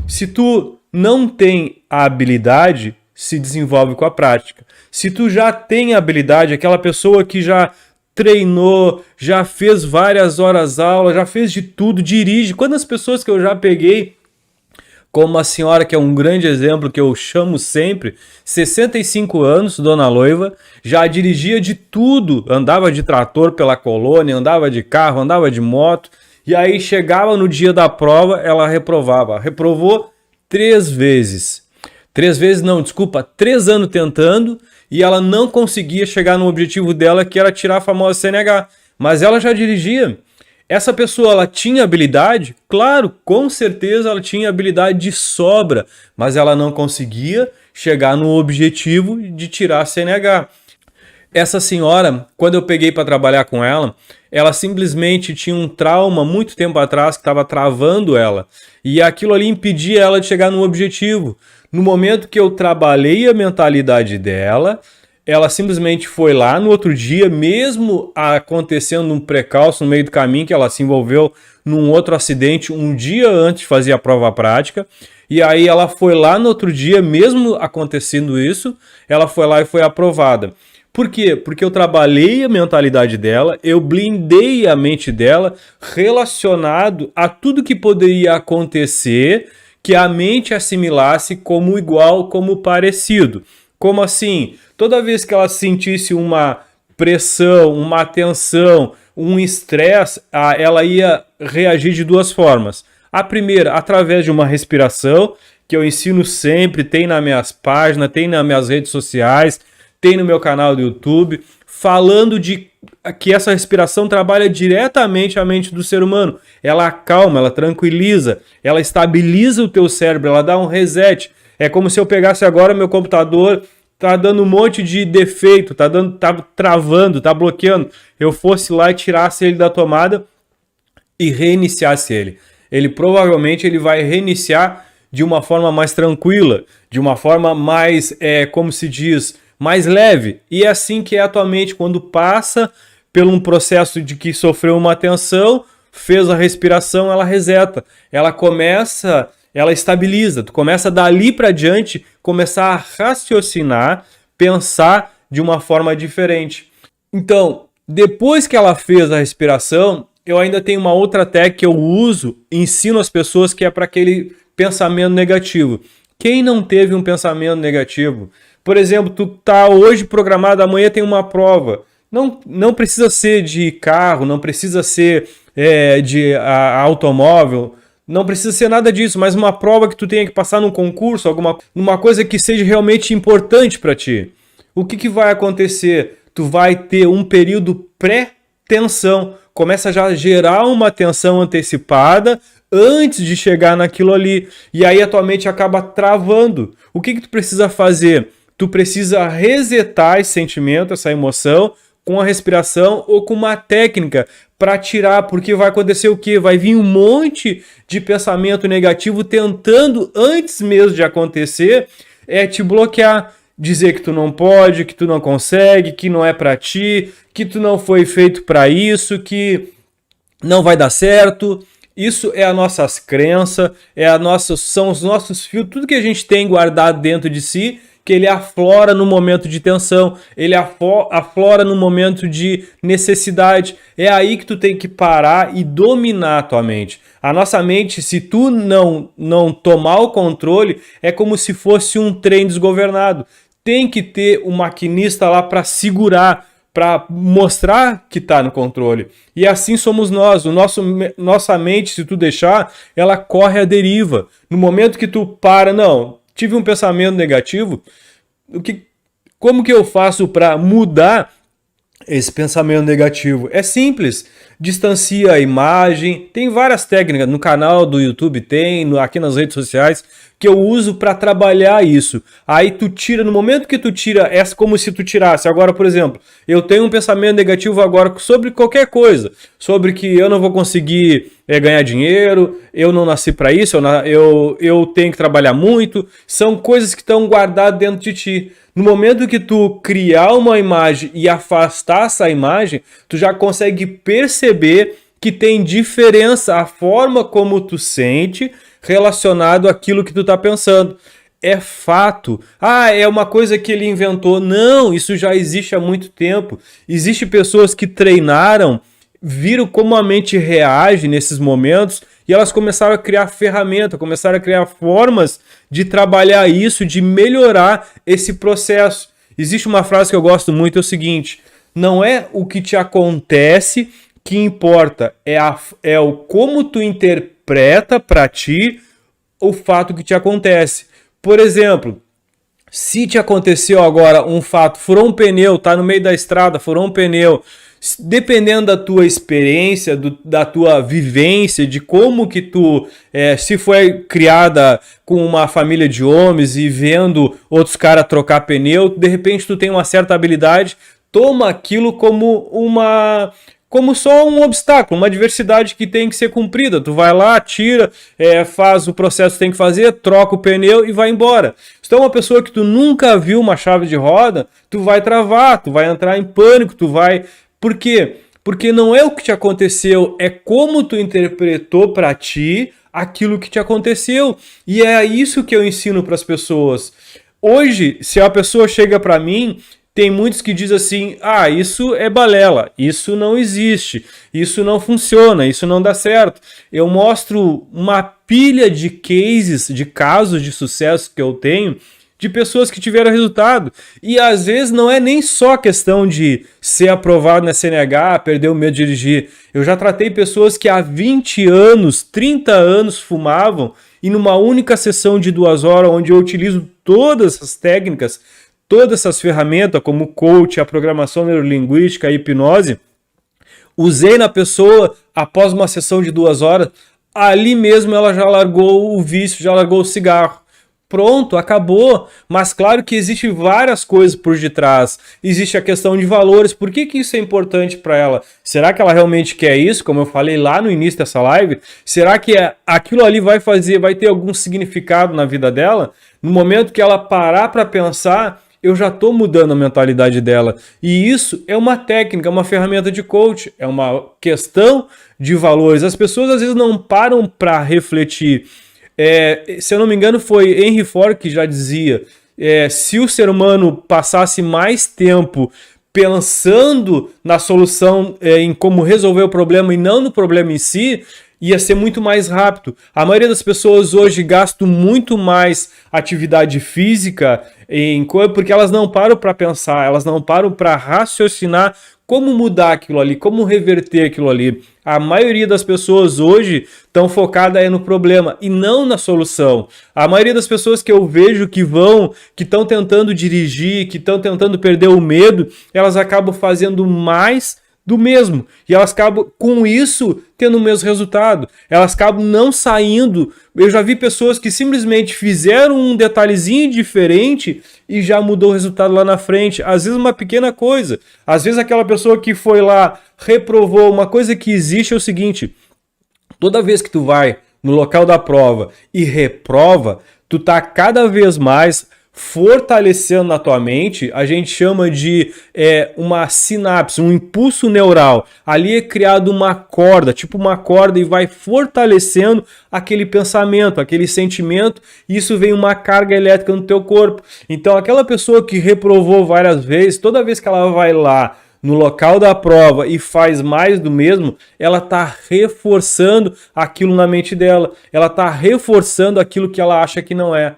Se tu não tem a habilidade, se desenvolve com a prática. Se tu já tem a habilidade, aquela pessoa que já treinou, já fez várias horas aula, já fez de tudo, dirige. Quantas pessoas que eu já peguei, como uma senhora que é um grande exemplo que eu chamo sempre, 65 anos, Dona Loiva, já dirigia de tudo, andava de trator pela colônia, andava de carro, andava de moto, e aí chegava no dia da prova, ela reprovava. Reprovou 3 vezes. 3 vezes não, desculpa, 3 anos tentando, e ela não conseguia chegar no objetivo dela, que era tirar a famosa CNH. Mas ela já dirigia. Essa pessoa, ela tinha habilidade? Claro, com certeza ela tinha habilidade de sobra, mas ela não conseguia chegar no objetivo de tirar a CNH. Essa senhora, quando eu peguei para trabalhar com ela, ela simplesmente tinha um trauma muito tempo atrás que estava travando ela. E aquilo ali impedia ela de chegar no objetivo. No momento que eu trabalhei a mentalidade dela, ela simplesmente foi lá no outro dia, mesmo acontecendo um precalço no meio do caminho, que ela se envolveu num outro acidente um dia antes de fazer a prova prática. E aí ela foi lá no outro dia, mesmo acontecendo isso, ela foi lá e foi aprovada. Por quê? Porque eu trabalhei a mentalidade dela, eu blindei a mente dela relacionado a tudo que poderia acontecer, que a mente assimilasse como igual, como parecido. Como assim? Toda vez que ela sentisse uma pressão, uma tensão, um estresse, ela ia reagir de 2 formas. A primeira, através de uma respiração, que eu ensino sempre, tem nas minhas páginas, tem nas minhas redes sociais, tem no meu canal do YouTube, falando de que essa respiração trabalha diretamente a mente do ser humano. Ela acalma, ela tranquiliza, ela estabiliza o teu cérebro, ela dá um reset. É como se eu pegasse agora meu computador, tá dando um monte de defeito, tá travando, tá bloqueando. Eu fosse lá e tirasse ele da tomada e reiniciasse ele. Ele provavelmente ele vai reiniciar de uma forma mais tranquila, de uma forma mais, como se diz, mais leve. E é assim que é a tua mente quando passa por um processo de que sofreu uma tensão, fez a respiração, ela reseta. Ela começa, ela estabiliza. Tu começa dali para diante começar a raciocinar, pensar de uma forma diferente. Então, depois que ela fez a respiração, eu ainda tenho uma outra técnica que eu uso, ensino as pessoas, que é para aquele pensamento negativo. Quem não teve um pensamento negativo? Por exemplo, tu tá hoje programado, amanhã tem uma prova. Não precisa ser de carro, não precisa ser de automóvel, não precisa ser nada disso, mas uma prova que tu tenha que passar num concurso, uma coisa que seja realmente importante para ti. O que vai acontecer? Tu vai ter um período pré-tensão. Começa já a gerar uma tensão antecipada antes de chegar naquilo ali. E aí a tua mente acaba travando. O que tu precisa fazer? Tu precisa resetar esse sentimento, essa emoção, com a respiração ou com uma técnica para tirar, porque vai acontecer o quê? Vai vir um monte de pensamento negativo tentando, antes mesmo de acontecer, te bloquear. Dizer que tu não pode, que tu não consegue, que não é para ti, que tu não foi feito para isso, que não vai dar certo. Isso é as nossas crenças, são os nossos fios, tudo que a gente tem guardado dentro de si, que ele aflora no momento de tensão, ele aflora no momento de necessidade. É aí que tu tem que parar e dominar a tua mente. A nossa mente, se tu não tomar o controle, é como se fosse um trem desgovernado. Tem que ter um maquinista lá para segurar, para mostrar que está no controle. E assim somos nós. Nossa mente, se tu deixar, ela corre à deriva. No momento que tu para, não, tive um pensamento negativo, como que eu faço para mudar esse pensamento negativo? É simples. Distancia a imagem. Tem várias técnicas no canal do YouTube, aqui nas redes sociais, que eu uso para trabalhar isso. Aí tu tira, no momento que tu tira, é como se tu tirasse. Agora, por exemplo, eu tenho um pensamento negativo agora sobre qualquer coisa, sobre que eu não vou conseguir ganhar dinheiro, eu não nasci para isso, eu tenho que trabalhar muito. São coisas que estão guardadas dentro de ti. No momento que tu criar uma imagem e afastar essa imagem, tu já consegue perceber que tem diferença a forma como tu sente relacionado àquilo que tu tá pensando. É fato. Ah, é uma coisa que ele inventou. Não, isso já existe há muito tempo. Existem pessoas que treinaram, viram como a mente reage nesses momentos e elas começaram a criar ferramentas, começaram a criar formas de trabalhar isso, de melhorar esse processo. Existe uma frase que eu gosto muito, é o seguinte: não é o que te acontece que importa, é o como tu interpreta para ti o fato que te acontece. Por exemplo, se te aconteceu agora um fato, furou um pneu, tá no meio da estrada, furou um pneu, dependendo da tua experiência, da tua vivência, de como que tu, se foi criada com uma família de homens e vendo outros caras trocar pneu, de repente tu tem uma certa habilidade, toma aquilo como só um obstáculo, uma adversidade que tem que ser cumprida. Tu vai lá, tira, faz o processo que tem que fazer, troca o pneu e vai embora. Se tu é uma pessoa que tu nunca viu uma chave de roda, tu vai travar, tu vai entrar em pânico, tu vai... Por quê? Porque não é o que te aconteceu, é como tu interpretou para ti aquilo que te aconteceu. E é isso que eu ensino para as pessoas. Hoje, se a pessoa chega para mim... Tem muitos que dizem assim, ah, isso é balela, isso não existe, isso não funciona, isso não dá certo. Eu mostro uma pilha de cases, de casos de sucesso que eu tenho, de pessoas que tiveram resultado. E às vezes não é nem só questão de ser aprovado na CNH, perder o medo de dirigir. Eu já tratei pessoas que há 20 anos, 30 anos fumavam e numa única sessão de 2 horas, onde eu utilizo todas essas técnicas, todas essas ferramentas, como o coach, a programação neurolinguística, a hipnose, usei na pessoa após uma sessão de 2 horas, ali mesmo ela já largou o vício, já largou o cigarro. Pronto, acabou. Mas claro que existem várias coisas por detrás. Existe a questão de valores. Por que isso é importante para ela? Será que ela realmente quer isso? Como eu falei lá no início dessa live, será que aquilo ali vai ter algum significado na vida dela? No momento que ela parar para pensar, eu já estou mudando a mentalidade dela. E isso é uma técnica, uma ferramenta de coach, é uma questão de valores. As pessoas às vezes não param para refletir. Se eu não me engano, foi Henry Ford que já dizia, se o ser humano passasse mais tempo pensando na solução, em como resolver o problema e não no problema em si, ia ser muito mais rápido. A maioria das pessoas hoje gasta muito mais atividade física porque elas não param para pensar, elas não param para raciocinar como mudar aquilo ali, como reverter aquilo ali. A maioria das pessoas hoje estão focadas no problema e não na solução. A maioria das pessoas que eu vejo que estão tentando dirigir, que estão tentando perder o medo, elas acabam fazendo mais do mesmo. E elas acabam, com isso, tendo o mesmo resultado. Elas acabam não saindo. Eu já vi pessoas que simplesmente fizeram um detalhezinho diferente e já mudou o resultado lá na frente. Às vezes uma pequena coisa. Às vezes aquela pessoa que foi lá, reprovou. Uma coisa que existe é o seguinte: toda vez que tu vai no local da prova e reprova, tu tá cada vez mais fortalecendo na tua mente, a gente chama de uma sinapse, um impulso neural. Ali é criado uma corda, tipo uma corda, e vai fortalecendo aquele pensamento, aquele sentimento, e isso vem uma carga elétrica no teu corpo. Então aquela pessoa que reprovou várias vezes, toda vez que ela vai lá no local da prova e faz mais do mesmo, ela está reforçando aquilo na mente dela, ela está reforçando aquilo que ela acha que não é.